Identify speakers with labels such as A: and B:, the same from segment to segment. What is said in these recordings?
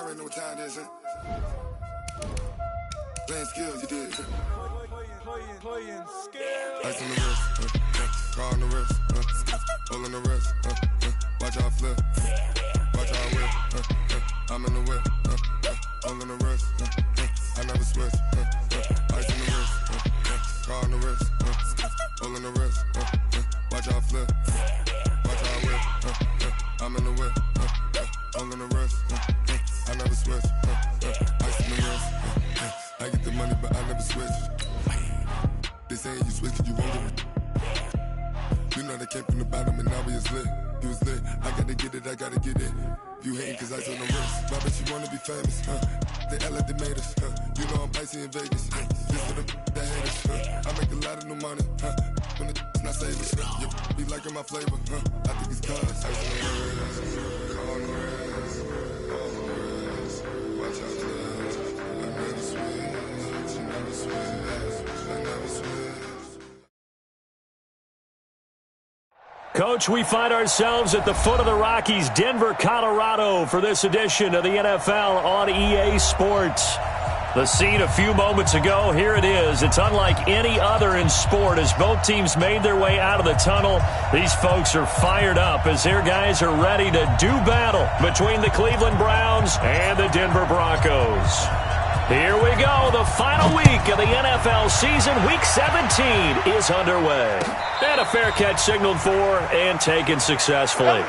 A: already know what time it is, huh? Playing skills, you did.
B: Playing skills.
A: Ice on the wrist, car on the wrist, hole in the wrist, watch how I flip, watch how I whip, I'm in the whip, hole in the wrist, I never switch, ice on the wrist, car on the wrist, hole in the wrist, watch how I flip, watch how I whip, I'm in the whip, hole in the wrist, I never switch, ice on the wrist, I get the money but I never switch. They saying you switch cause you won't get it. You know they came from the bottom and now we is lit. You was lit, I gotta get it, I gotta get it. You hating cause ice on the wrist. Why bet you wanna be famous, They act like they made us, You know I'm icy in Vegas, Just for the that hate us, I make a lot of new money, When it's not savings, You be liking my flavor, I think it's cause ice on the wrist, car on the wrist, all on the wrist. Watch out for this, I never switch, I never switch, I never switch.
C: Coach, we find ourselves at the foot of the Rockies, Denver, Colorado, for this edition of the NFL on EA Sports. The scene a few moments ago, here it is. It's unlike any other in sport as both teams made their way out of the tunnel. These folks are fired up as their guys are ready to do battle between the Cleveland Browns and the Denver Broncos. Here we go. The final week of the NFL season. Week 17 is underway. And a fair catch signaled for and taken successfully.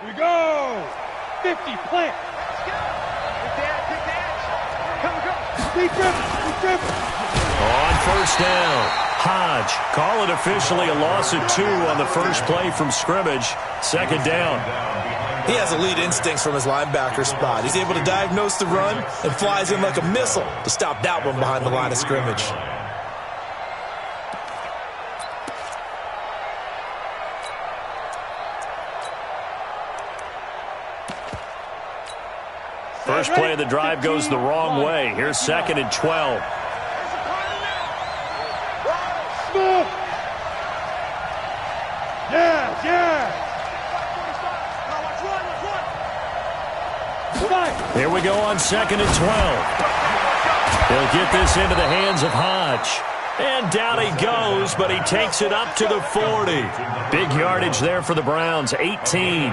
B: We go! 50, plant! Deep dribble!
C: On first down, Hodge. Call it officially a loss of 2 on the first play from scrimmage. Second down.
D: He has elite instincts from his linebacker spot. He's able to diagnose the run and flies in like a missile to stop that one behind the line of scrimmage.
C: First play of the drive goes the wrong way. Here's 2nd and 12. Here we go on 2nd and 12. He'll get this into the hands of Hodge. And down he goes, but he takes it up to the 40. Big yardage there for the Browns, 18.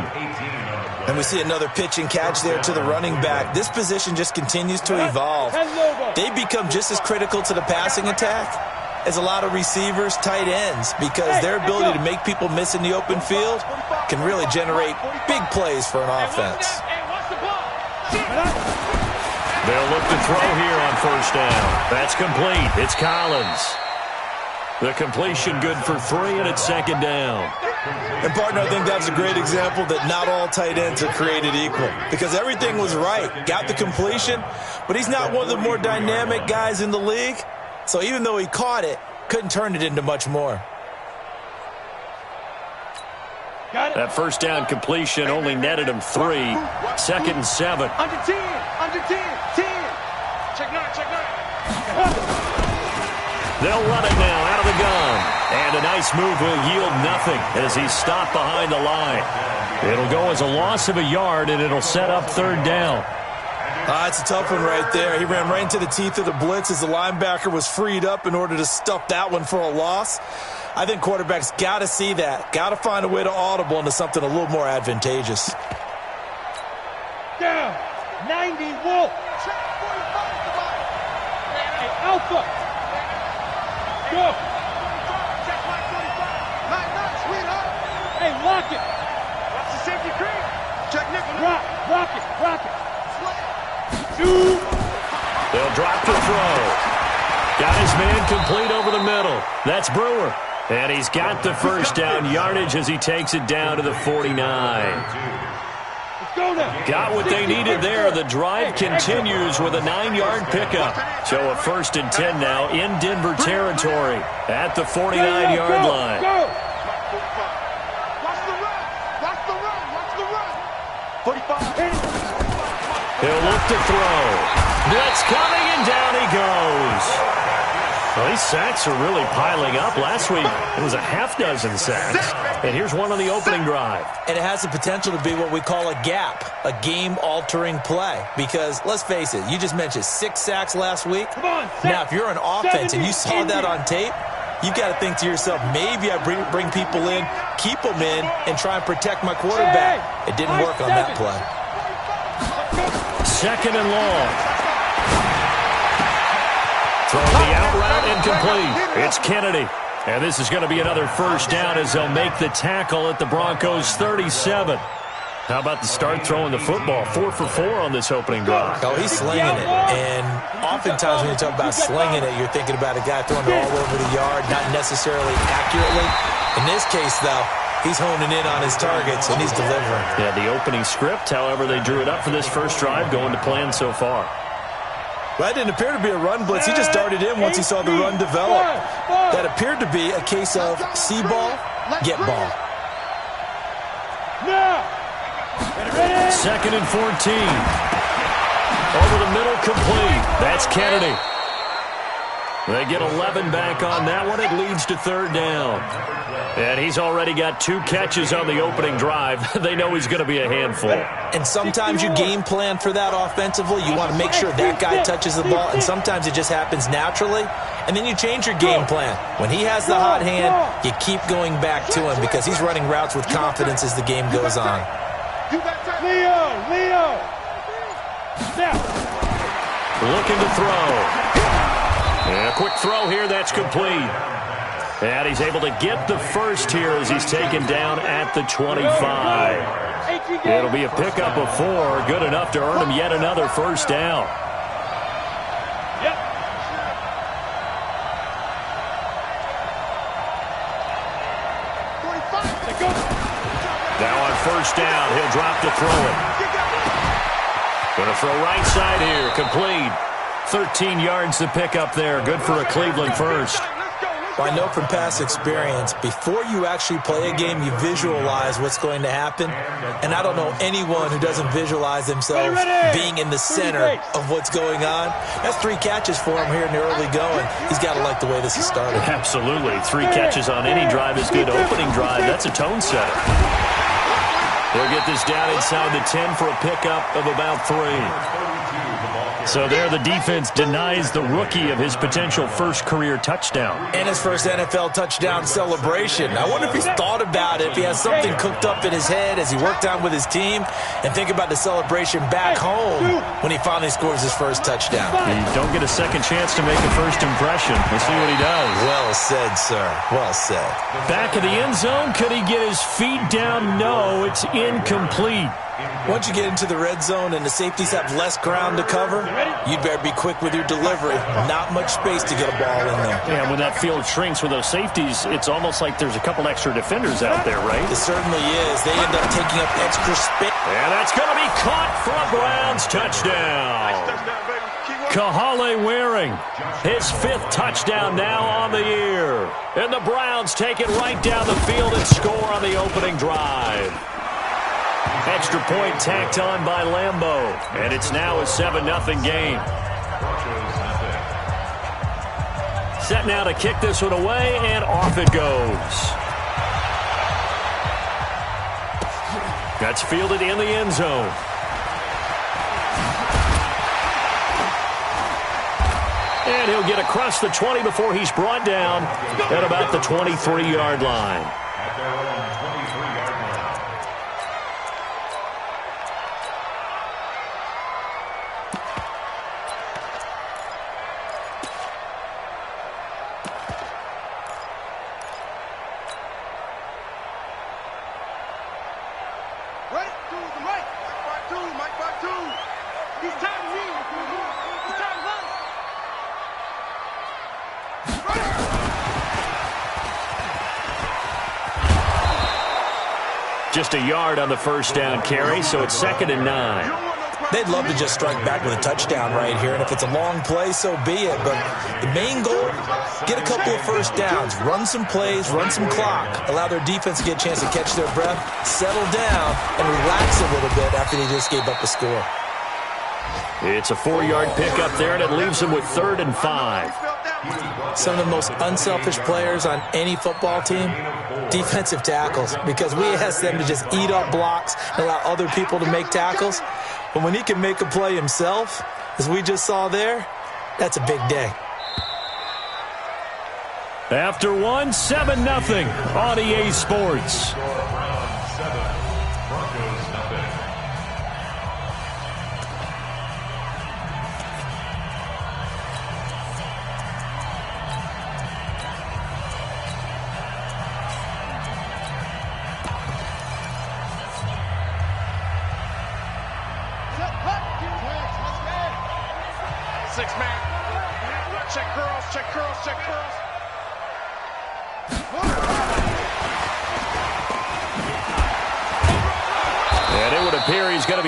D: And we see another pitch and catch there to the running back. This position just continues to evolve. They become just as critical to the passing attack as a lot of receivers, tight ends, because their ability to make people miss in the open field can really generate big plays for an offense.
C: They'll look to throw here on first down. That's complete. It's Collins. The completion good for 3, and it's 2nd down.
D: And, partner, I think that's a great example that not all tight ends are created equal because everything was right. Got the completion, but he's not one of the more dynamic guys in the league. So even though he caught it, couldn't turn it into much more.
C: That first down completion only netted him 3. 2nd and 7.
B: Under 10. Check 9.
C: They'll run it now out of the gun. And a nice move will yield nothing as he's stopped behind the line. It'll go as a loss of a yard, and it'll set up 3rd down.
D: It's a tough one right there. He ran right into the teeth of the blitz as the linebacker was freed up in order to stuff that one for a loss. I think quarterbacks got to see that. Got to find a way to audible into something a little more advantageous.
B: Down. 90 Wolf. Hey, Alpha. Go. Hey, lock it. Watch the safety creep. Check nickel. Rock it.
C: They'll drop to throw. Got his man complete over the middle. That's Brewer. And he's got the first down yardage as he takes it down to the 49. Got what they needed there. The drive continues with a 9-yard pickup. So a 1st and 10 now in Denver territory at the 49-yard line. He'll look to throw. Blitz coming, and down he goes. Well, these sacks are really piling up. Last week, it was a half-dozen sacks. And here's one on the opening drive.
D: And it has the potential to be what we call a gap, a game-altering play. Because, let's face it, you just mentioned 6 sacks last week. Now, if you're an offense and you saw that on tape, you've got to think to yourself, maybe I bring people in, keep them in, and try and protect my quarterback. It didn't work on that play.
C: 2nd and long. Throwing the out route incomplete. It's Kennedy. And this is going to be another 1st down as they'll make the tackle at the Broncos 37. How about the start throwing the football? 4 for 4 on this opening drive.
D: Oh, he's slinging it. And oftentimes when you talk about slinging it, you're thinking about a guy throwing it all over the yard, not necessarily accurately. In this case, though, he's honing in on his targets, and he's delivering.
C: Yeah, the opening script, however, they drew it up for this first drive, going to plan so far.
D: Well, that didn't appear to be a run blitz. He just darted in once he saw the run develop. That appeared to be a case of see ball, get ball.
C: 2nd and 14. Over the middle, complete. That's Kennedy. They get 11 back on that one. It leads to 3rd down. And he's already got 2 catches on the opening drive. They know he's going to be a handful.
D: And sometimes you game plan for that offensively. You want to make sure that guy touches the ball, and sometimes it just happens naturally. And then you change your game plan. When he has the hot hand, you keep going back to him because he's running routes with confidence as the game goes on.
B: Leo.
C: Looking to throw. And a quick throw here, that's complete. And he's able to get the first here as he's taken down at the 25. It'll be a pickup of 4, good enough to earn him yet another 1st down. Now on 1st down, he'll drop to throw it. Going to throw right side here, complete. 13 yards to pick up there. Good for a Cleveland first.
D: Well, I know from past experience, before you actually play a game, you visualize what's going to happen. And I don't know anyone who doesn't visualize themselves being in the center of what's going on. That's 3 catches for him here in the early going. He's got to like the way this has started.
C: Absolutely. 3 catches on any drive is good. Opening drive, that's a tone setter. They'll get this down inside the 10 for a pickup of about 3. So there the defense denies the rookie of his potential first career touchdown.
D: And his first NFL touchdown celebration. I wonder if he's thought about it, if he has something cooked up in his head as he worked on with his team, and think about the celebration back home when he finally scores his first touchdown.
C: You don't get a second chance to make a first impression. We'll see what he does.
D: Well said, sir. Well said.
C: Back of the end zone. Could he get his feet down? No, it's incomplete.
D: Once you get into the red zone and the safeties have less ground to cover, you'd better be quick with your delivery. Not much space to get a ball in there.
C: Yeah, when that field shrinks with those safeties, it's almost like there's a couple extra defenders out there, right?
D: It certainly is. They end up taking up extra space.
C: And that's going to be caught for a Browns touchdown. Kahale Waring, his 5th touchdown now on the year. And the Browns take it right down the field and score on the opening drive. Extra point tacked on by Lambeau. And it's now a 7-0 game. Set now to kick this one away, and off it goes. That's fielded in the end zone. And he'll get across the 20 before he's brought down at about the 23-yard line. just a yard on the first down carry, so it's 2nd and 9.
D: They'd love to just strike back with a touchdown right here, and if it's a long play, so be it. But the main goal, get a couple of first downs, run some plays, run some clock, allow their defense to get a chance to catch their breath, settle down, and relax a little bit after they just gave up a score.
C: It's a 4-yard pickup there, and it leaves them with 3rd and 5.
D: Some of the most unselfish players on any football team, defensive tackles, because we ask them to just eat up blocks and allow other people to make tackles. But when he can make a play himself, as we just saw there, that's a big day.
C: After 1, 7-0 on EA Sports.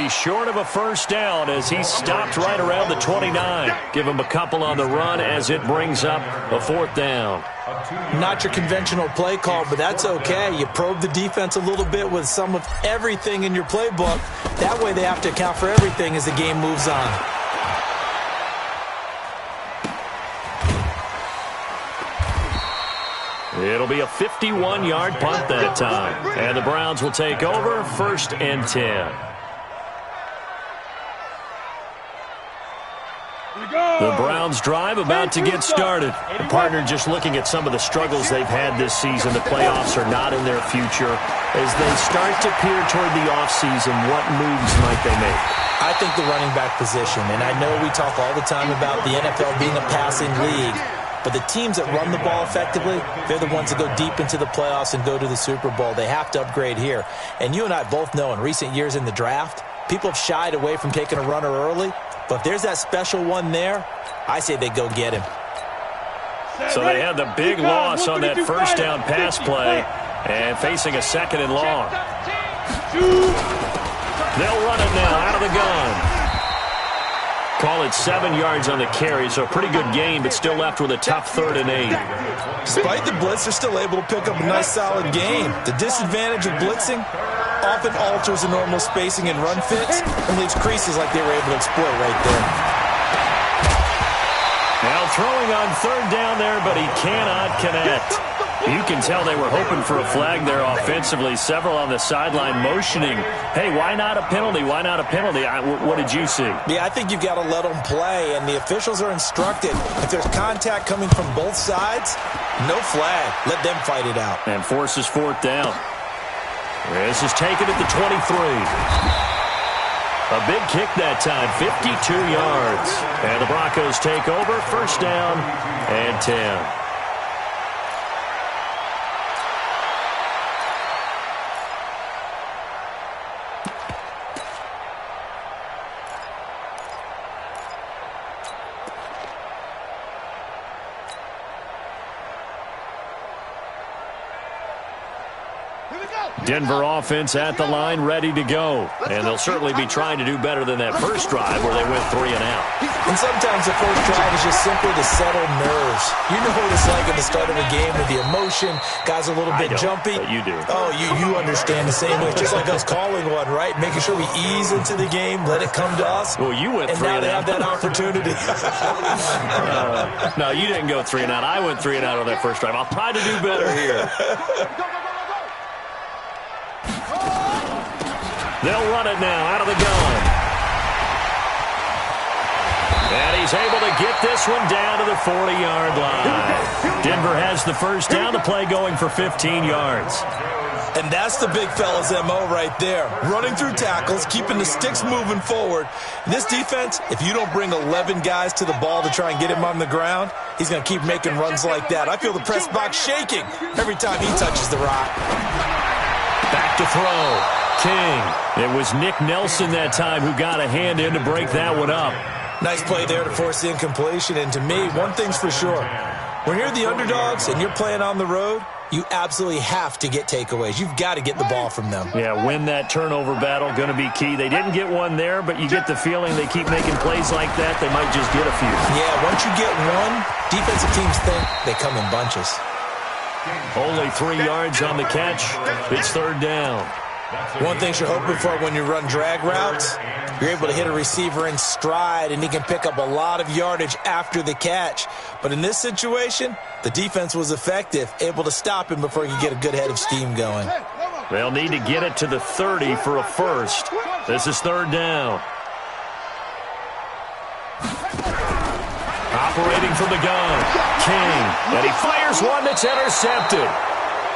C: Short of a first down as he stopped right around the 29. Give him a couple on the run as it brings up a 4th down.
D: Not your conventional play call, but that's okay. You probe the defense a little bit with some of everything in your playbook. That way they have to account for everything as the game moves on.
C: It'll be a 51-yard punt that time. And the Browns will take over 1st and 10. The Browns drive about to get started. The partner just looking at some of the struggles they've had this season. The playoffs are not in their future. As they start to peer toward the offseason, what moves might they make?
D: I think the running back position, and I know we talk all the time about the NFL being a passing league, but the teams that run the ball effectively, they're the ones that go deep into the playoffs and go to the Super Bowl. They have to upgrade here. And you and I both know in recent years in the draft, people have shied away from taking a runner early. But if there's that special one there, I say they go get him.
C: So they had the big loss on that first down pass play and facing a 2nd and long. They'll run it now out of the gun. Call it 7 yards on the carry, so a pretty good gain, but still left with a tough 3rd and 8.
D: Despite the blitz, they're still able to pick up a nice, solid gain. The disadvantage of blitzing often alters the normal spacing and run fits and leaves creases like they were able to exploit right there.
C: Now throwing on 3rd down there, but he cannot connect. You can tell they were hoping for a flag there offensively. Several on the sideline motioning, hey, why not a penalty? Why not a penalty? What did you see?
D: Yeah, I think you've got to let them play, and the officials are instructed. If there's contact coming from both sides, no flag. Let them fight it out.
C: And forces 4th down. This is taken at the 23. A big kick that time, 52 yards. And the Broncos take over, 1st down and 10. Denver offense at the line, ready to go. And they'll certainly be trying to do better than that first drive where they went 3 and out.
D: And sometimes the first drive is just simply to settle nerves. You know what it's like at the start of a game with the emotion. Guys are a little bit jumpy.
C: But you do.
D: Oh, you understand the same way. Just like us calling one, right? Making sure we ease into the game, let it come to us.
C: Well, you went 3 and out.
D: And now they have that opportunity.
C: No, you didn't go 3 and out. I went 3 and out on that first drive. I'll try to do better here. They'll run it now out of the gun. And he's able to get this one down to the 40-yard line. Denver has the first down, the play going for 15 yards.
D: And that's the big fella's MO right there. Running through tackles, keeping the sticks moving forward. This defense, if you don't bring 11 guys to the ball to try and get him on the ground, he's going to keep making runs like that. I feel the press box shaking every time he touches the rock.
C: Back to throw. King. It was Nick Nelson that time who got a hand in to break that one up.
D: Nice play there to force the incompletion. And to me, one thing's for sure. When you're the underdogs and you're playing on the road, You absolutely have to get takeaways. You've got to get the ball from them.
C: Yeah, win that turnover battle, going to be key. They didn't get one there, but you get the feeling they keep making plays like that, they might just get a few.
D: Yeah, once you get one, defensive teams think they come in bunches.
C: Only 3 yards on the catch. It's third down.
D: One thing you're hoping for when you run drag routes, you're able to hit a receiver in stride, and he can pick up a lot of yardage after the catch. But in this situation, the defense was effective, able to stop him before he could get a good head of steam going.
C: They'll need to get it to the 30 for a first. This is third down. Operating from the gun, King, and he fires one that's intercepted.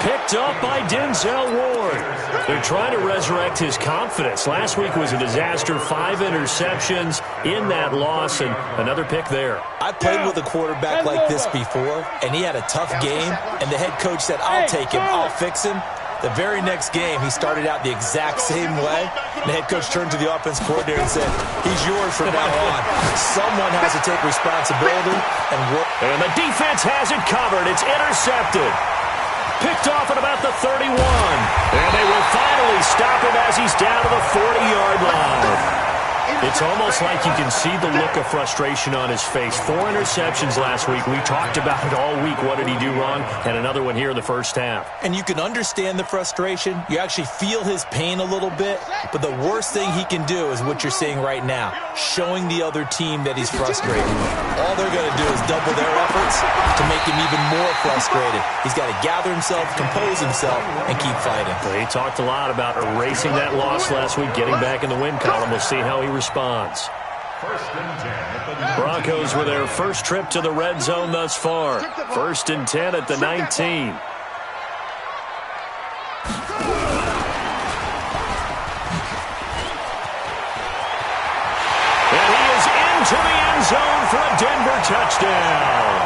C: Picked up by Denzel Ward. They're trying to resurrect his confidence. Last week was a disaster. 5 interceptions in that loss, and another pick there.
D: I played with a quarterback like this before, and he had a tough game, and the head coach said, I'll take him, I'll fix him. The very next game, he started out the exact same way. And the head coach turned to the offense coordinator and said, he's yours from now on. Someone has to take responsibility and work.
C: And the defense has it covered. It's intercepted. Picked off at about the 31. And they will finally stop him as he's down to the 40-yard line. It's almost like you can see the look of frustration on his face. 4 interceptions last week. We talked about it all week. What did he do wrong? And another one here in the first half.
D: And you can understand the frustration. You actually feel his pain a little bit. But the worst thing he can do is what you're seeing right now, showing the other team that he's frustrated. All they're going to do is double their efforts to make him even more frustrated. He's got to gather himself, compose himself, and keep fighting.
C: Well, he talked a lot about erasing that loss last week, getting back in the win column. We'll see how he responds. Broncos with their first trip to the red zone thus far. 1st and 10 at the 19. And he is into the end zone for a Denver touchdown.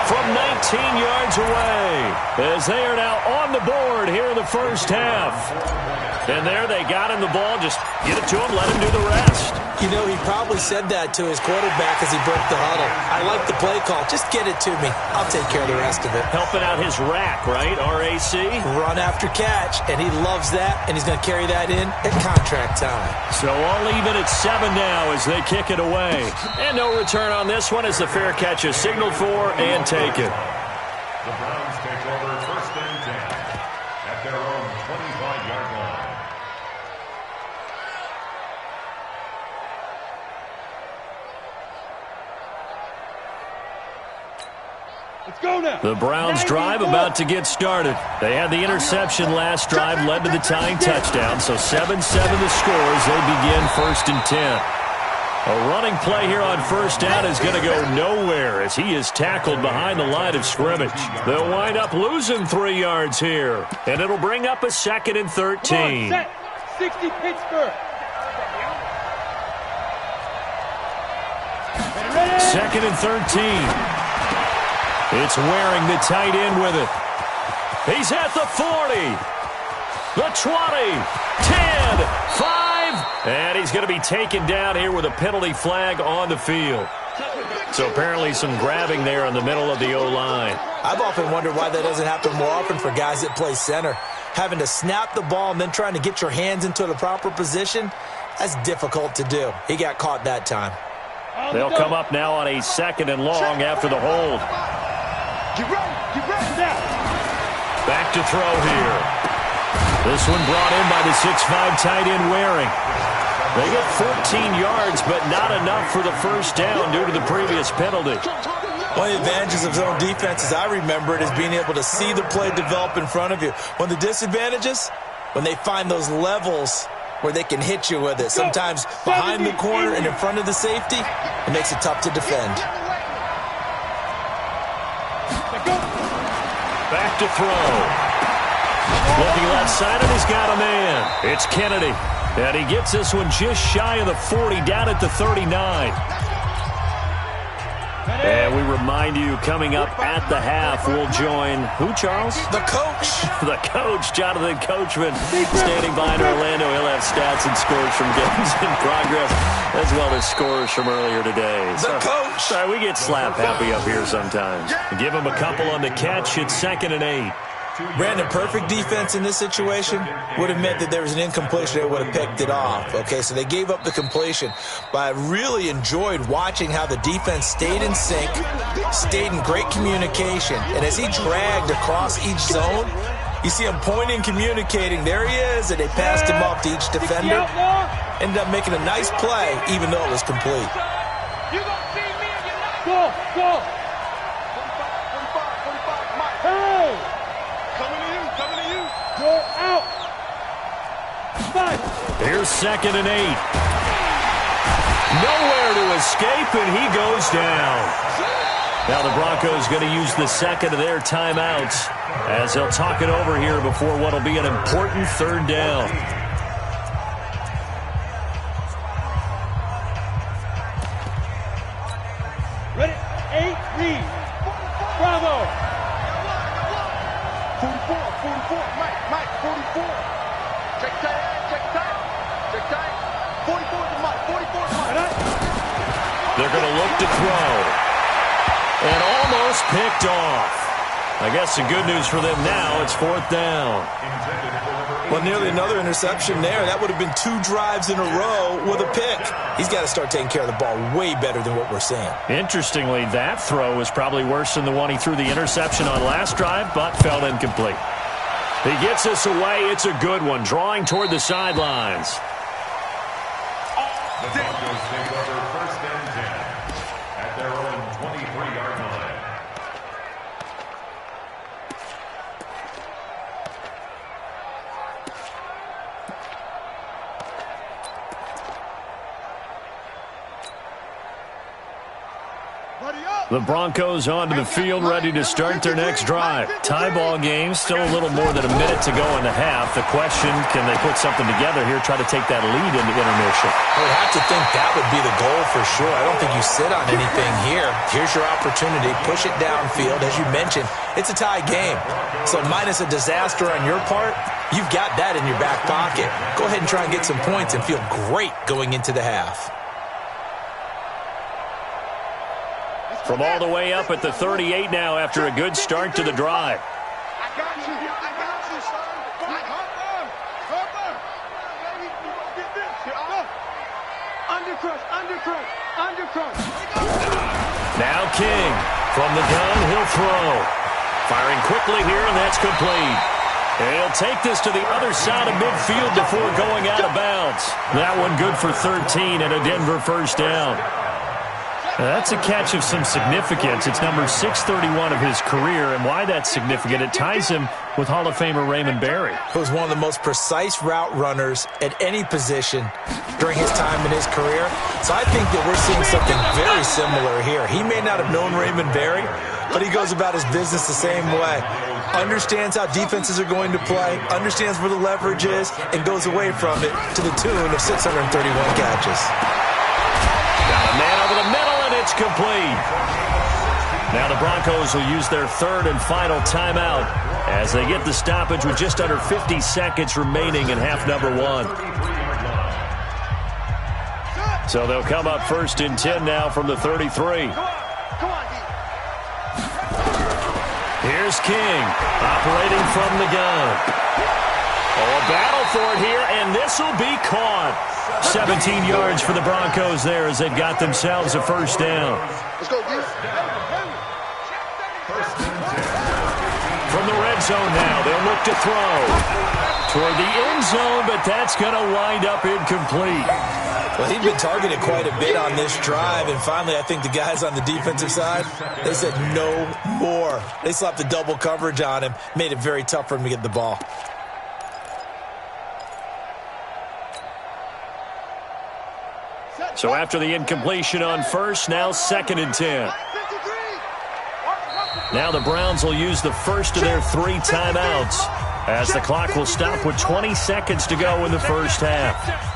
C: From 19 yards away, as they are now on the board here in the first half. And there they got him the ball. Just get it to him, let him do the rest.
D: You know, he probably said that to his quarterback as he broke the huddle. I like the play call. Just get it to me. I'll take care of the rest of it.
C: Helping out his rack, right? RAC?
D: Run after catch, and he loves that, and he's going to carry that in at contract time.
C: So all even at 7 now as they kick it away. And no return on this one as the fair catch is signaled for and taken.
E: The Browns take over 1st and 10 at their own 25-yard line.
B: Let's go now.
C: The Browns drive about to get started. They had the interception last drive, led to the tying touchdown. So 7-7 the score as they begin 1st and 10. A running play here on first down is going to go nowhere as he is tackled behind the line of scrimmage. They'll wind up losing 3 yards here, and it'll bring up a 2nd and 13.
B: Set. 60 Pittsburgh.
C: 2nd and 13. It's Waring, the tight end, with it. He's at the 40, the 20, 10, 5, and he's going to be taken down here with a penalty flag on the field. So apparently some grabbing there in the middle of the O-line.
D: I've often wondered why that doesn't happen more often for guys that play center. Having to snap the ball and then trying to get your hands into the proper position, that's difficult to do. He got caught that time.
C: They'll come up now on a 2nd and long after the hold.
B: Get ready now.
C: Back to throw here. This one brought in by the 6'5" tight end Waring. They get 14 yards, but not enough for the first down due to the previous penalty.
D: One of the advantages of zone defense, as I remember it, is being able to see the play develop in front of you. One of the disadvantages, when they find those levels where they can hit you with it. Sometimes behind the corner and in front of the safety, it makes it tough to defend.
C: Back to throw. Looking left side, and he's got a man. It's Kennedy. And he gets this one just shy of the 40, down at the 39. And we remind you, coming up at the half, we'll join who, Charles?
D: The coach.
C: The coach, Jonathan Coachman, standing behind Orlando. He'll have stats and scores from games in progress, as well as scores from earlier today.
D: The coach.
C: Sorry, we get slap happy up here sometimes. Give him a couple on the catch. It's 2nd and 8.
D: Brandon, perfect defense in this situation would have meant that there was an incompletion. They would have picked it off. Okay, so they gave up the completion. But I really enjoyed watching how the defense stayed in sync, stayed in great communication. And as he dragged across each zone, you see him pointing, communicating. There he is, and they passed him off to each defender. Ended up making a nice play, even though it was complete.
B: Go, go. Hey! Coming to you. Go out. 5.
C: Here's 2nd and 8. Nowhere to escape, and he goes down. Now the Broncos going to use the second of their timeouts as they'll talk it over here before what will be an important 3rd down.
B: Ready? 8, read. Bravo. 44, Mike, 44. Check tight. 44 to Mike, 44 to Mike.
C: They're going to look to throw. And almost picked off. I guess the good news for them now, it's 4th down.
D: Well, nearly another interception there. That would have been 2 drives in a row with a pick. He's got to start taking care of the ball way better than what we're seeing.
C: Interestingly, that throw was probably worse than the one he threw the interception on last drive, but fell incomplete. He gets this away. It's a good one, drawing toward the sidelines.
E: The Broncos take over 1st and 10 at their own 23-yard line.
C: The Broncos onto the field, ready to start their next drive. Tie ball game, still a little more than a minute to go in the half. The question, can they put something together here, try to take that lead into intermission?
D: I would have to think that would be the goal for sure. I don't think you sit on anything here. Here's your opportunity. Push it downfield. As you mentioned, it's a tie game. So minus a disaster on your part, you've got that in your back pocket. Go ahead and try and get some points and feel great going into the half.
C: From all the way up at the 38 now after a good start to the drive.
B: I got you, son. Undercrush.
C: Now King from the gun, he'll throw. Firing quickly here, and that's complete. He'll take this to the other side of midfield before going out of bounds. That one good for 13 and a Denver 1st down. That's a catch of some significance. It's number 631 of his career, and why that's significant, it ties him with Hall of Famer Raymond Berry.
D: He was one of the most precise route runners at any position during his time in his career. So I think that we're seeing something very similar here. He may not have known Raymond Berry, but he goes about his business the same way. Understands how defenses are going to play, understands where the leverage is, and goes away from it to the tune of 631 catches.
C: Got a man over the middle. It's complete. Now the Broncos will use their 3rd and final timeout as they get the stoppage with just under 50 seconds remaining in half number 1. So they'll come up 1st and 10 now from the 33. Here's King operating from the gun. Oh, a battle for it here, and this will be caught. 17 yards for the Broncos there as they've got themselves a 1st down.
B: Let's go, dude.
C: From the red zone now, they'll look to throw toward the end zone, but that's going to wind up incomplete.
D: Well, he'd been targeted quite a bit on this drive, and finally I think the guys on the defensive side, they said no more. They slapped the double coverage on him, made it very tough for him to get the ball.
C: So after the incompletion on 1st, now 2nd and 10. Now the Browns will use the 1st of their 3 timeouts as the clock will stop with 20 seconds to go in the 1st half.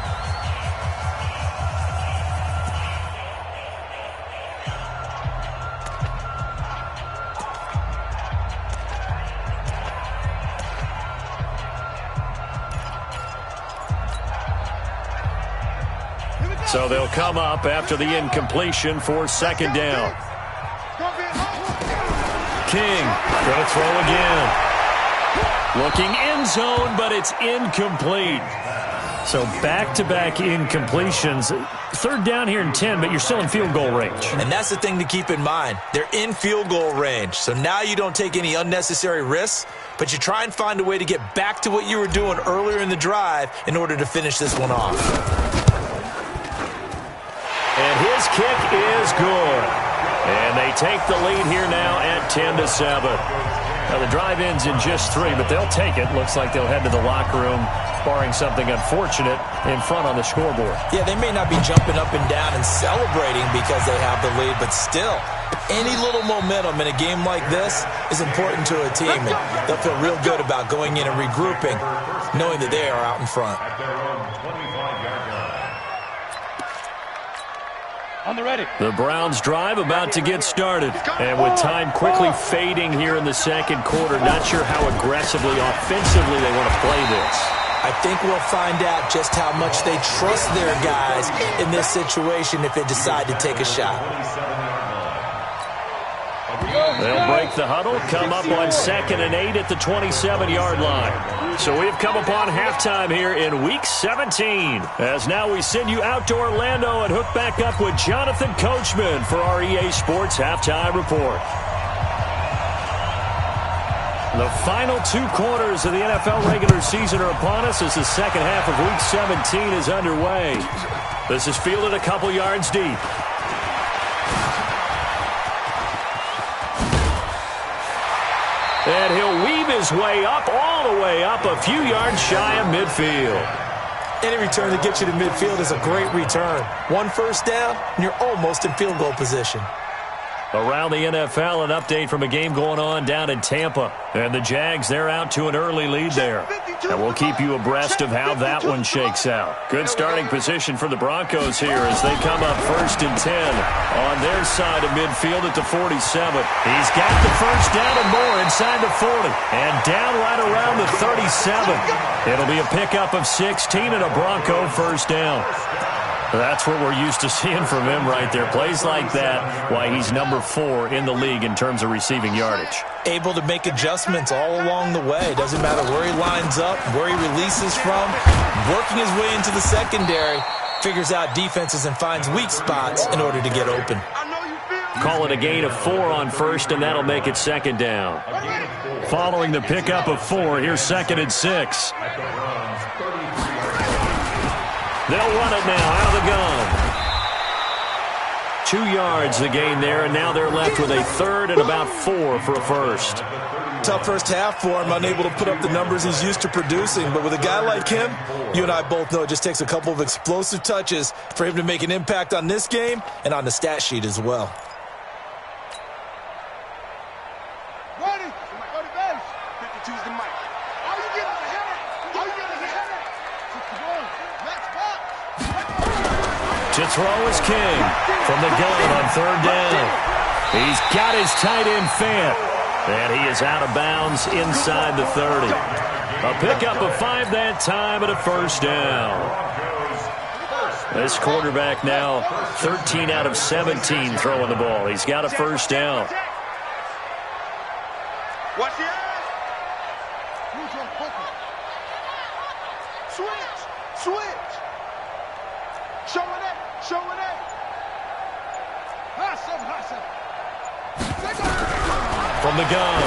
C: So they'll come up after the incompletion for 2nd down. King going to throw again. Looking end zone, but it's incomplete. So back-to-back incompletions. Third down here in 10, but you're still in field goal range.
D: And that's the thing to keep in mind. They're in field goal range. So now you don't take any unnecessary risks, but you try and find a way to get back to what you were doing earlier in the drive in order to finish this one off.
C: And his kick is good. And they take the lead here now at 10-7. Now, the drive ends in just 3, but they'll take it. Looks like they'll head to the locker room, barring something unfortunate in front on the scoreboard.
D: Yeah, they may not be jumping up and down and celebrating because they have the lead, but still, any little momentum in a game like this is important to a team, and they'll feel real good about going in and regrouping, knowing that they are out in front.
B: On the ready.
C: The Browns drive about to get started. And with time quickly fading here in the second quarter, not sure how aggressively, offensively they want to play this.
D: I think we'll find out just how much they trust their guys in this situation if they decide to take a shot.
C: They'll break the huddle, come up on 2nd and 8 at the 27-yard line. So we've come upon halftime here in Week 17. As now we send you out to Orlando and hook back up with Jonathan Coachman for our EA Sports Halftime Report. The final 2 quarters of the NFL regular season are upon us as the second half of Week 17 is underway. This is fielded a couple yards deep. And he'll weave his way up, all the way up, a few yards shy of midfield.
D: Any return that gets you to midfield is a great return. 1 first down, and you're almost in field goal position.
C: Around the NFL, an update from a game going on down in Tampa. And the Jags, they're out to an early lead there. And we'll keep you abreast of how that one shakes out. Good starting position for the Broncos here as they come up 1st and 10 on their side of midfield at the 47. He's got the first down and more inside the 40. And down right around the 37. It'll be a pickup of 16 and a Bronco first down. That's what we're used to seeing from him right there. Plays like that, why he's number 4 in the league in terms of receiving yardage.
D: Able to make adjustments all along the way. Doesn't matter where he lines up, where he releases from. Working his way into the secondary, figures out defenses and finds weak spots in order to get open.
C: Call it a gain of 4 on first, and that'll make it 2nd down. Following the pickup of 4, here's 2nd and 6. They'll run it now out of the gun. 2 yards the gain there, and now they're left with a 3rd and about 4 for a first.
D: Tough first half for him, unable to put up the numbers he's used to producing. But with a guy like him, you and I both know it just takes a couple of explosive touches for him to make an impact on this game and on the stat sheet as well.
C: To throw is King from the gun on 3rd down. He's got his tight end Fant, and he is out of bounds inside the 30. A pickup of 5 that time and a first down. This quarterback now 13 out of 17 throwing the ball. He's got a first down.
B: Watch the eyes. Switch. Showing it.
C: From the gun,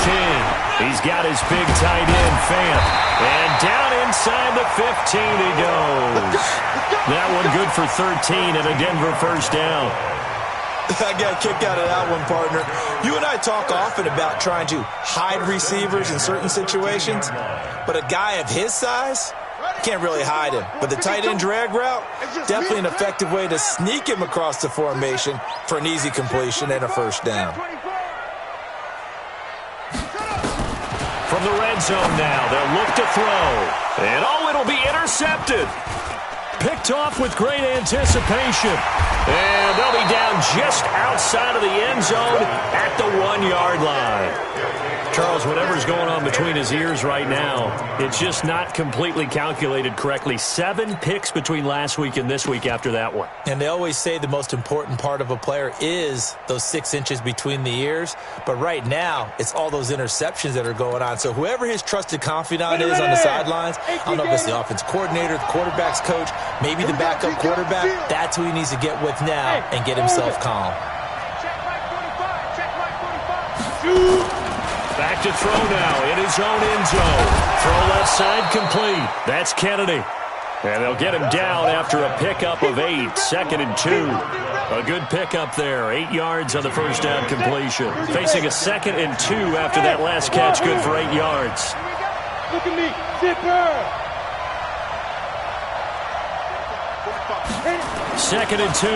C: King. He's got his big tight end, Fant. And down inside the 15 he goes. That one good for 13 and a Denver first down.
D: I got a kick out of that one, partner. You and I talk often about trying to hide receivers in certain situations, but a guy of his size can't really hide him. But the tight end drag route, definitely an effective way to sneak him across the formation for an easy completion and a first down.
C: From the red zone now, they'll look to throw. And it'll be intercepted. Picked off with great anticipation. And they'll be down just outside of the end zone at the 1-yard line. Charles, whatever's going on between his ears right now, it's just not completely calculated correctly. 7 picks between last week and this week after that one.
D: And they always say the most important part of a player is those 6 inches between the ears. But right now, it's all those interceptions that are going on. So whoever his trusted confidant is on the sidelines, I don't know if it's the offense coordinator, the quarterback's coach, maybe the backup quarterback, that's who he needs to get with now and get himself calm.
C: Back to throw now in his own end zone. Throw left side complete. That's Kennedy. And they'll get him down after a pickup of 8. 2nd and 2. A good pickup there. 8 yards on the first down completion. Facing a 2nd and 2 after that last catch. Good for 8 yards.
B: Look at me. Zipper.
C: 2nd and 2.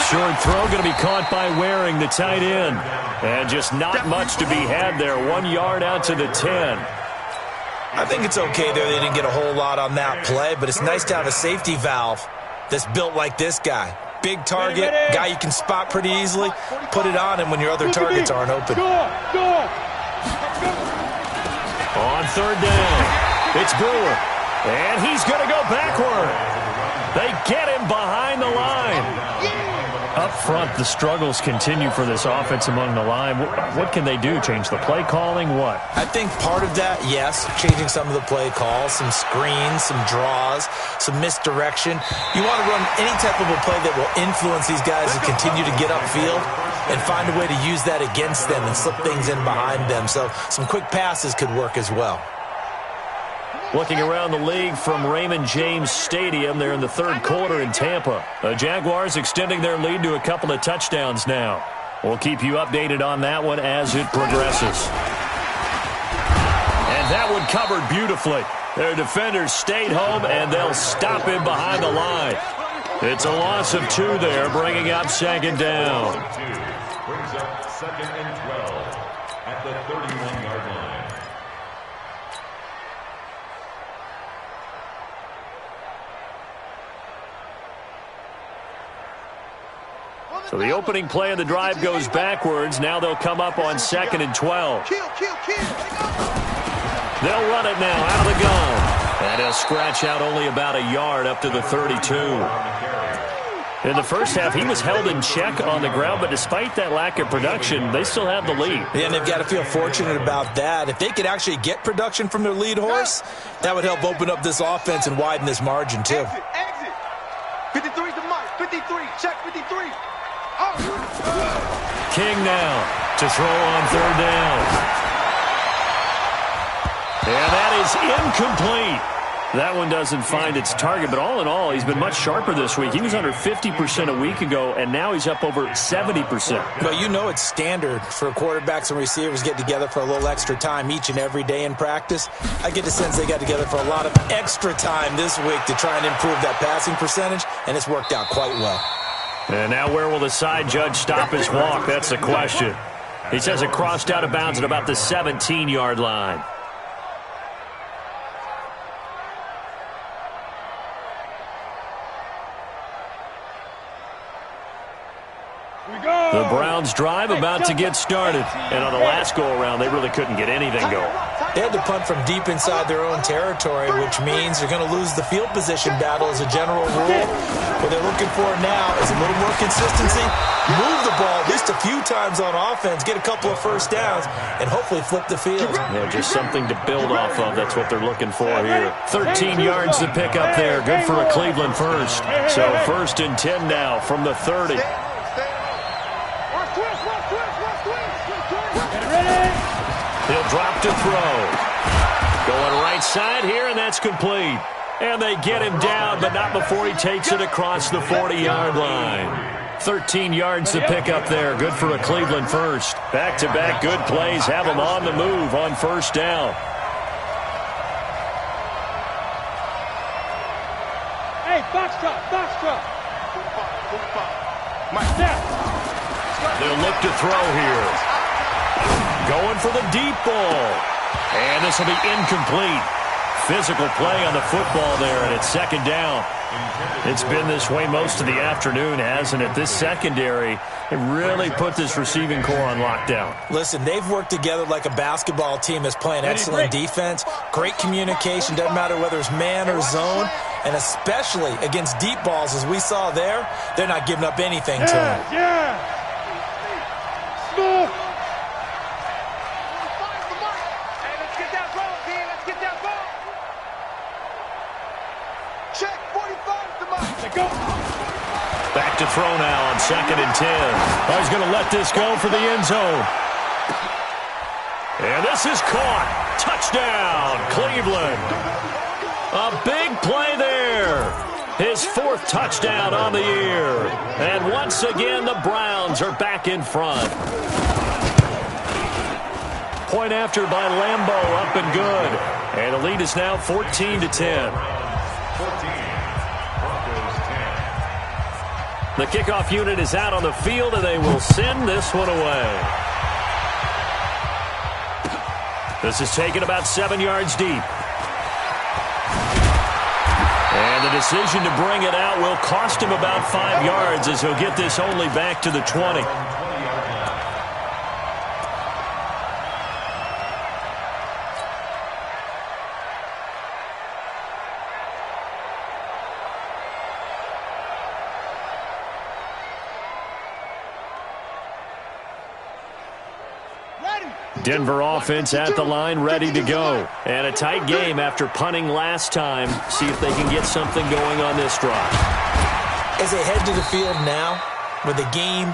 C: Short throw going to be caught by Waring, the tight end. And just not much to be had there. 1 yard out to the 10.
D: I think it's okay there. They didn't get a whole lot on that play, but it's nice to have a safety valve that's built like this guy. Big target, guy you can spot pretty easily. Put it on him when your other targets aren't open.
C: On 3rd down, it's Brewer. And he's going to go backward. They get him behind the line. Up front, the struggles continue for this offense among the line. What can they do? Change the play calling? What?
D: I think part of that, yes, changing some of the play calls, some screens, some draws, some misdirection. You want to run any type of a play that will influence these guys to continue to get upfield and find a way to use that against them and slip things in behind them. So some quick passes could work as well.
C: Looking around the league from Raymond James Stadium, they're in the 3rd quarter in Tampa. The Jaguars extending their lead to a couple of touchdowns now. We'll keep you updated on that one as it progresses. And that one covered beautifully. Their defenders stayed home, and they'll stop him behind the line. It's a loss of 2 there, bringing up 2nd down.
E: Brings up 2nd and 12 at the 31-yard line.
C: So the opening play of the drive goes backwards. Now they'll come up on 2nd and 12. They'll run it now out of the gun. And he'll scratch out only about a yard up to the 32. In the first half, he was held in check on the ground, but despite that lack of production, they still have the lead.
D: Yeah, and they've got to feel fortunate about that. If they could actually get production from their lead horse, that would help open up this offense and widen this margin, too.
B: Exit. 53's the mark. 53. Check 53.
C: King now to throw on 3rd down. And that is incomplete. That one doesn't find its target, but all in all, he's been much sharper this week. He was under 50% a week ago, and now he's up over 70%.
D: Well, you know it's standard for quarterbacks and receivers get together for a little extra time each and every day in practice. I get the sense they got together for a lot of extra time this week to try and improve that passing percentage, and it's worked out quite well.
C: And now where will the side judge stop his walk? That's the question. He says it crossed out of bounds at about the 17-yard line. The Browns drive about to get started. And on the last go-around, they really couldn't get anything going.
D: They had to punt from deep inside their own territory, which means they're going to lose the field position battle as a general rule. What they're looking for now is a little more consistency, move the ball at least a few times on offense, get a couple of first downs, and hopefully flip the field.
C: Yeah, just something to build off of. That's what they're looking for here. 13 yards to pick up there. Good for a Cleveland first. So 1st and 10 now from the 30. He'll drop to throw. Going right side here, and that's complete. And they get him down, but not before he takes it across the 40-yard line. 13 yards to pick up there. Good for a Cleveland first. Back-to-back good plays have him on the move on 1st down.
B: Hey, box truck.
C: They'll look to throw here. Going for the deep ball. And this will be incomplete. Physical play on the football there, and it's second down. It's been this way most of the afternoon, hasn't it? This secondary, it really put this receiving core on lockdown.
D: Listen, they've worked together like a basketball team that's playing excellent defense, great communication, doesn't matter whether it's man or zone, and especially against deep balls, as we saw there, they're not giving up anything to them.
B: Yeah! Smooth!
C: Back to throw now on 2nd and 10. Oh, he's going to let this go for the end zone. And this is caught. Touchdown, Cleveland. A big play there. His 4th touchdown on the year. And once again, the Browns are back in front. Point after by Lambeau, up and good. And the lead is now 14-10. The kickoff unit is out on the field, and they will send this one away. This is taken about 7 yards deep. And the decision to bring it out will cost him about 5 yards, as he'll get this only back to the 20. Denver offense at the line, ready to go. And a tight game after punting last time. See if they can get something going on this drive.
D: As they head to the field now, with the game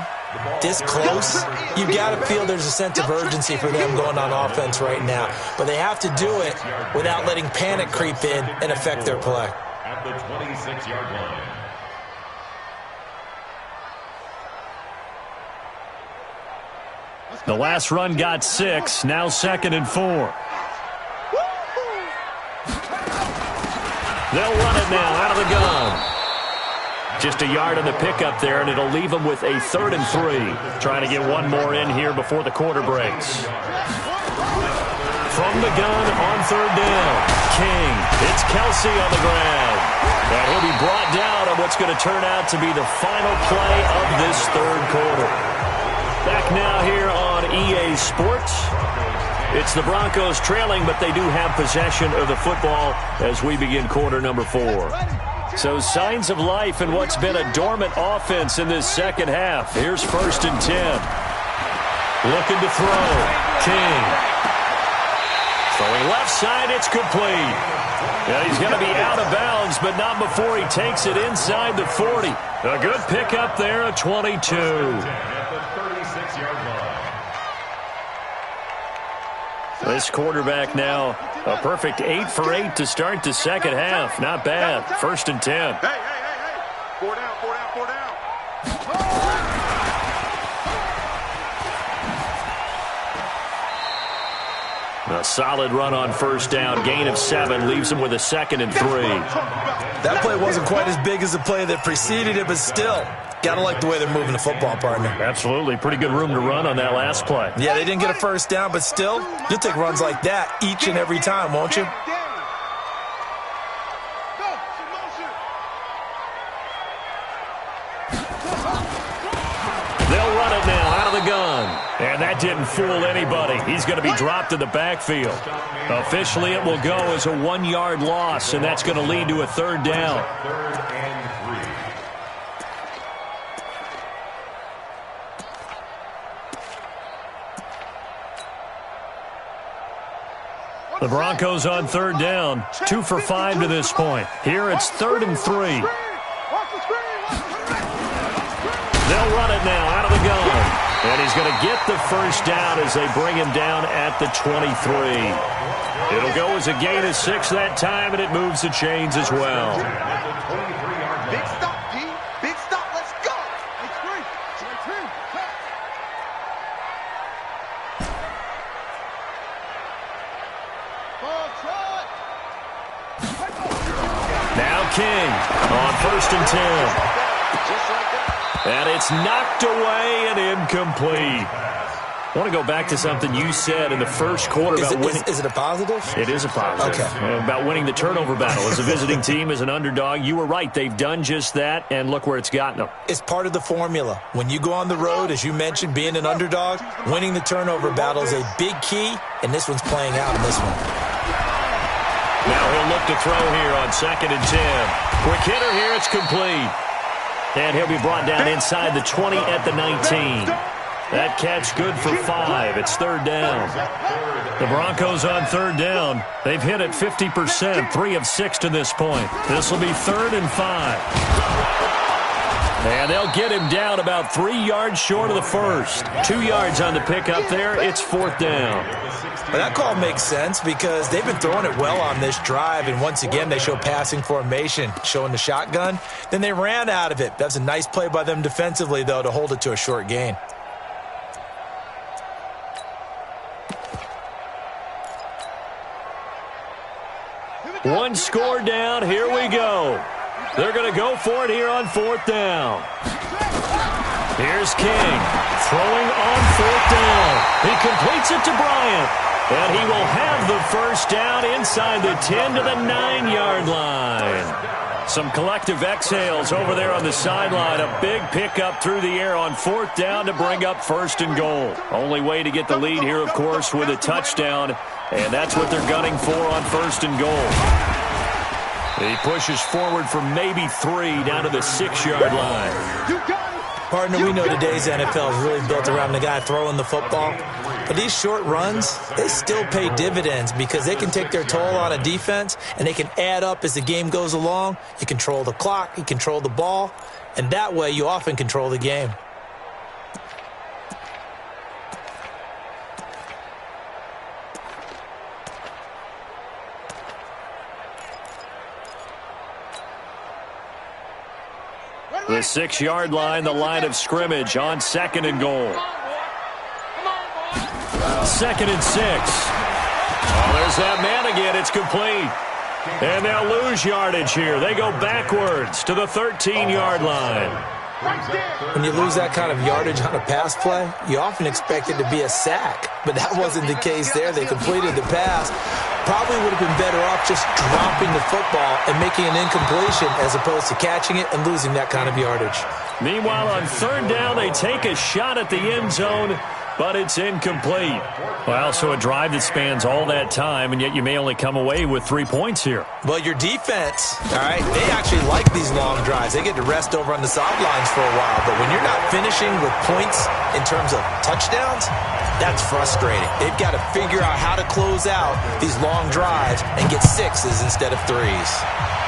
D: this close, you've got to feel there's a sense of urgency for them going on offense right now. But they have to do it without letting panic creep in and affect their play.
E: At the 26-yard line.
C: The last run got 6, now 2nd and 4. They'll run it now out of the gun. Just a yard on the pickup there, and it'll leave them with a 3rd and 3. Trying to get one more in here before the quarter breaks. From the gun on 3rd down, King. It's Kelsey on the ground. And he'll be brought down on what's going to turn out to be the final play of this 3rd quarter. Back now here on EA Sports. It's the Broncos trailing, but they do have possession of the football as we begin quarter number 4. So signs of life in what's been a dormant offense in this second half. Here's 1st and 10. Looking to throw. King. Throwing left side, it's complete. Yeah, he's going to be out of bounds, but not before he takes it inside the 40. A good pickup there, a 22. This quarterback now, a perfect 8 for 8 to start the second half. Not bad. 1st and 10.
B: Hey. 4 down.
C: A solid run on 1st down. Gain of 7 leaves him with a 2nd and 3.
D: That play wasn't quite as big as the play that preceded it, but still, got to like the way they're moving the football, partner.
C: Absolutely. Pretty good room to run on that last play.
D: Yeah, they didn't get a 1st down, but still, you'll take runs like that each and every time, won't you?
C: They'll run it now out of the gun. And that didn't fool anybody. He's going to be dropped in the backfield. Officially, it will go as a 1-yard loss, and that's going to lead to a 3rd down.
E: 3rd and 3.
C: The Broncos on 3rd down. 2 for 5 to this point. Here it's 3rd and 3. They'll run it now out of the gun. And he's going to get the 1st down as they bring him down at the 23. It'll go as a gain of 6 that time, and it moves the chains as well.
B: Big stop, D. Big stop. Let's go.
C: Now King on 1st and 10. And it's knocked away and incomplete. I want to go back to something you said in the first quarter about winning.
D: Is it a positive?
C: It is a positive.
D: Okay.
C: About winning the turnover battle as a visiting team, as an underdog. You were right. They've done just that, and look where it's gotten them.
D: It's part of the formula. When you go on the road, as you mentioned, being an underdog, winning the turnover battle is a big key, and this one's playing out in this one.
C: Now he'll look to throw here on 2nd and 10. Quick hitter here. It's complete. And he'll be brought down inside the 20 at the 19. That catch good for 5. It's 3rd down. The Broncos on 3rd down. They've hit it 50%, 3 of 6 to this point. This will be 3rd and 5. And they'll get him down about 3 yards short of the first. 2 yards on the pickup there. It's 4th down.
D: But that call makes sense because they've been throwing it well on this drive, and once again they show passing formation, showing the shotgun. Then they ran out of it. That's a nice play by them defensively, though, to hold it to a short gain.
C: One score down. Here we go. They're going to go for it here on 4th down. Here's King throwing on 4th down. He completes it to Bryant. And he will have the first down inside the 10 to the 9-yard line. Some collective exhales over there on the sideline. A big pickup through the air on 4th down to bring up 1st and goal. Only way to get the lead here, of course, with a touchdown. And that's what they're gunning for on 1st and goal. He pushes forward for maybe 3 down to the 6-yard line.
D: Partner, we know today's NFL is really built around the guy throwing the football. But these short runs, they still pay dividends because they can take their toll on a defense and they can add up as the game goes along. You control the clock, you control the ball, and that way you often control the game.
C: The 6-yard line, the line of scrimmage on 2nd and goal. 2nd and 6. Oh, there's that man again. It's complete. And they'll lose yardage here. They go backwards to the 13-yard line.
D: When you lose that kind of yardage on a pass play, you often expect it to be a sack. But that wasn't the case there. They completed the pass. Probably would have been better off just dropping the football and making an incompletion as opposed to catching it and losing that kind of yardage.
C: Meanwhile, on 3rd down, they take a shot at the end zone, but it's incomplete. Well, so a drive that spans all that time, and yet you may only come away with 3 points here.
D: Well, your defense, all right, they actually like these long drives. They get to rest over on the sidelines for a while, but when you're not finishing with points in terms of touchdowns, that's frustrating. They've got to figure out how to close out these long drives and get 6s instead of 3s.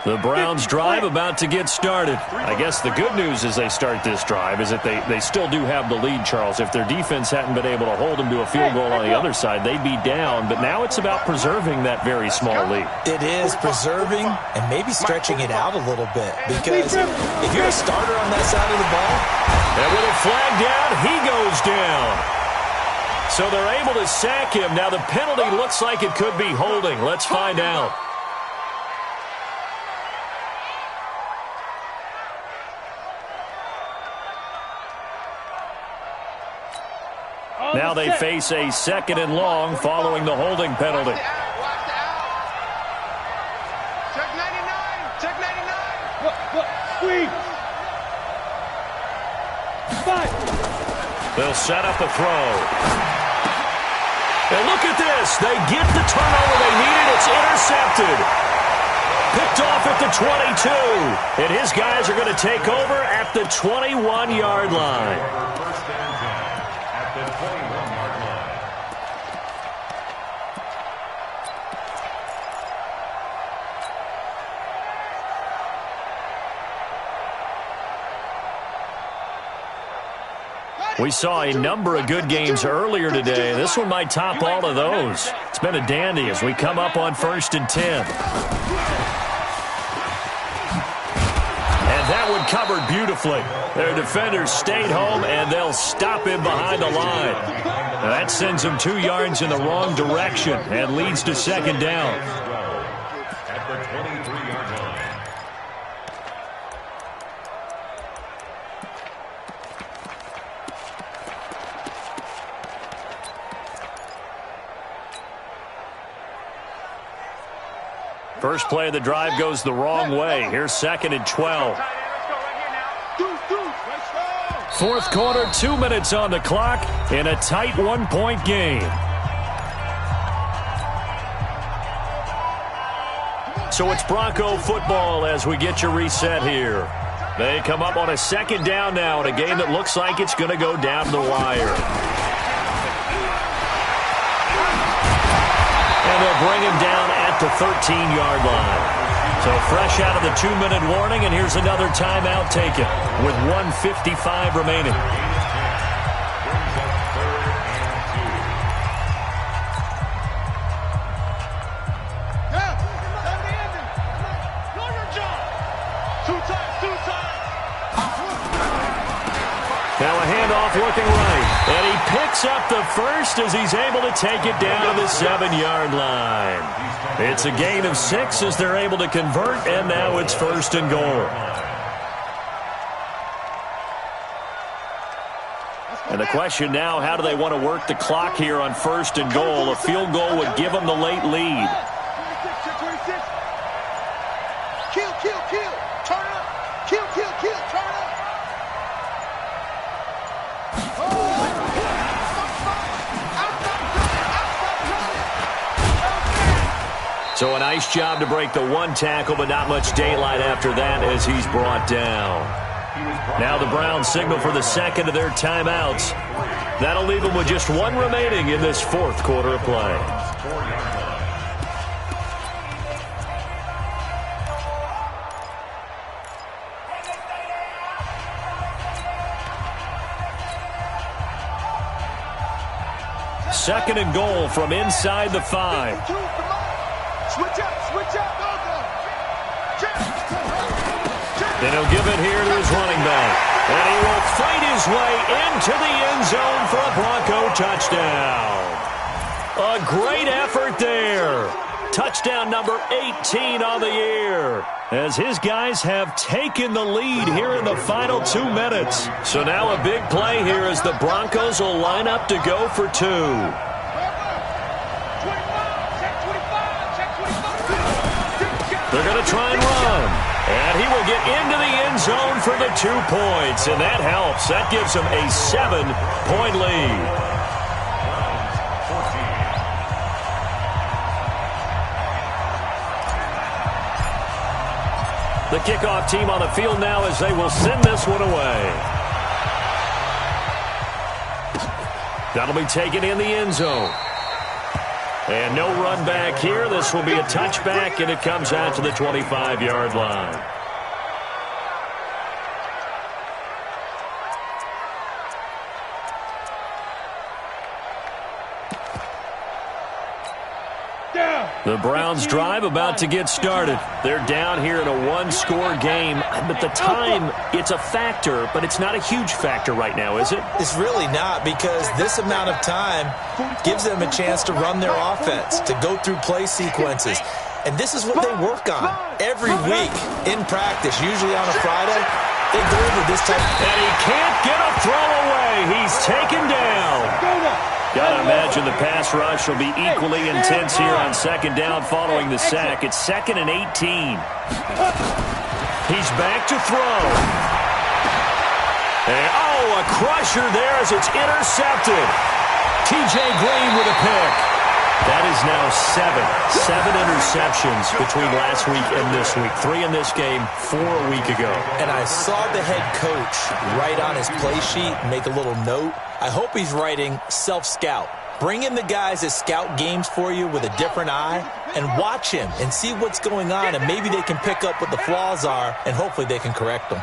C: The Browns drive about to get started. I guess the good news as they start this drive is that they still do have the lead, Charles. If their defense hadn't been able to hold them to a field goal on the other side, they'd be down. But now it's about preserving that very small lead.
D: It is preserving and maybe stretching it out a little bit. Because if you're a starter on that side of the ball.
C: And with a flag down, he goes down. So they're able to sack him. Now the penalty looks like it could be holding. Let's find out. Now they face a 2nd and long following the holding penalty.
B: Check 99. Check 99. Squeeze. 5.
C: They'll set up a throw. And look at this. They get the turnover they needed. It's intercepted. Picked off at the 22. And his guys are going to take over at the 21-yard line. We saw a number of good games earlier today. This one might top all of those. It's been a dandy as we come up on 1st and 10. And That one covered beautifully. Their defenders stayed home, and they'll stop him behind the line. Now that sends him 2 yards in the wrong direction and leads to second down.
E: At the 23-yard line.
C: First play of the drive goes the wrong way. Here's 2nd and 12. Fourth quarter, 2 minutes on the clock in a tight 1-point game. So it's Bronco football as we get you reset here. They come up on a second down now in a game that looks like it's going to go down to the wire. And they'll bring him down at the 13-yard line. So fresh out of the 2-minute warning, and here's another timeout taken with 1:55 remaining. Now a handoff looking right. And he picks up the first as he's able to take it down to the 7-yard line. It's a gain of 6 as they're able to convert, and now it's 1st and goal. And the question now, how do they want to work the clock here on 1st and goal? A field goal would give them the late lead.
B: Kill, kill, kill. Turn up. Kill, kill, kill. Turn up.
C: So a nice job to break the 1 tackle, but not much daylight after that as he's brought down. Now the Browns signal for the second of their timeouts. That'll leave them with just 1 remaining in this 4th quarter of play. Second and goal from inside the 5.
B: Switch up, switch up.
C: And he'll give it here to his running back. And he will fight his way into the end zone for a Bronco touchdown. A great effort there. Touchdown number 18 on the year, as his guys have taken the lead here in the final 2 minutes. So now a big play here as the Broncos will line up to go for 2. They're going to try and run. And he will get into the end zone for the 2 points. And that helps. That gives him a 7-point lead. The kickoff team on the field now as they will send this one away. That'll be taken in the end zone. And no run back here. This will be a touchback, and it comes out to the 25-yard line. The Browns drive about to get started. They're down here in a 1-score game. But the time, it's a factor, but it's not a huge factor right now, is it?
D: It's really not, because this amount of time gives them a chance to run their offense, to go through play sequences. And this is what they work on every week in practice, usually on a Friday. They go over this type.
C: And he can't get a throw away. He's taken down. Gotta imagine the pass rush will be equally intense here on second down following the sack. It's 2nd and 18. He's back to throw. And, a crusher there as it's intercepted. T.J. Green with a pick. That is now 7 interceptions between last week and this week. 3 in this game, 4 a week ago.
D: And I saw the head coach write on his play sheet, make a little note. I hope he's writing self-scout. Bring in the guys that scout games for you with a different eye and watch him and see what's going on, and maybe they can pick up what the flaws are, and hopefully they can correct them.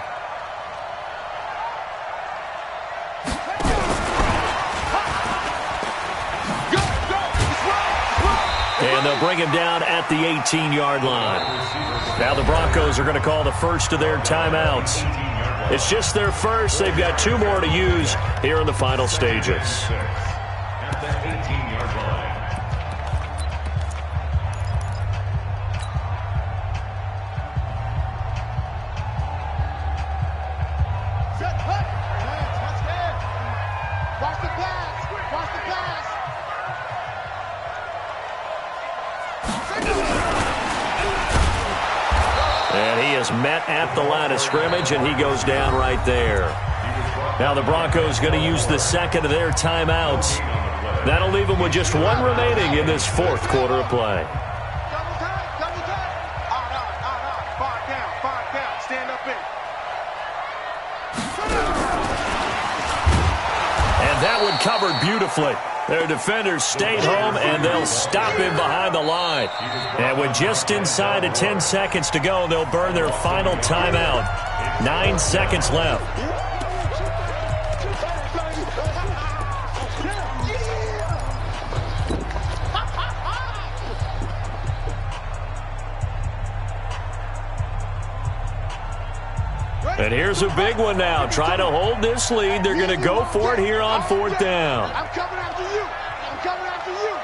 C: And they'll bring him down at the 18-yard line. Now the Broncos are going to call the first of their timeouts. It's just their first. They've got 2 more to use here in the final stages.
E: At the 18-yard line.
B: Watch the pass. Watch the pass.
C: And he is met at the line of scrimmage, and he goes down right there. Now the Broncos going to use the second of their timeouts. That'll leave them with just 1 remaining in this 4th quarter of play.
B: Double time. Five down. Stand up in.
C: And that one covered beautifully. Their defenders stayed home, and they'll stop him behind the line. And with just inside of 10 seconds to go, they'll burn their final timeout. 9 seconds left. And here's a big one now. Trying to hold this lead. They're going to go for it here on 4th down.
B: I'm coming after you. I'm coming after you.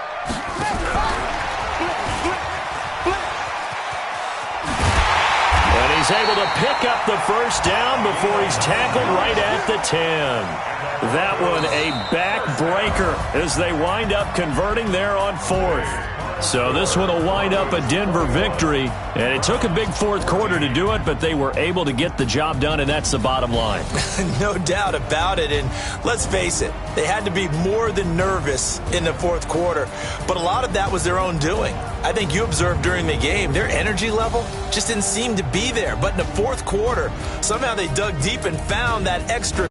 C: And he's able to pick up the first down before he's tackled right at the 10. That one a backbreaker as they wind up converting there on 4th. So this one will wind up a Denver victory. And it took a big 4th quarter to do it, but they were able to get the job done, and that's the bottom line.
D: No doubt about it. And let's face it, they had to be more than nervous in the 4th quarter. But a lot of that was their own doing. I think you observed during the game, their energy level just didn't seem to be there. But in the 4th quarter, somehow they dug deep and found that extra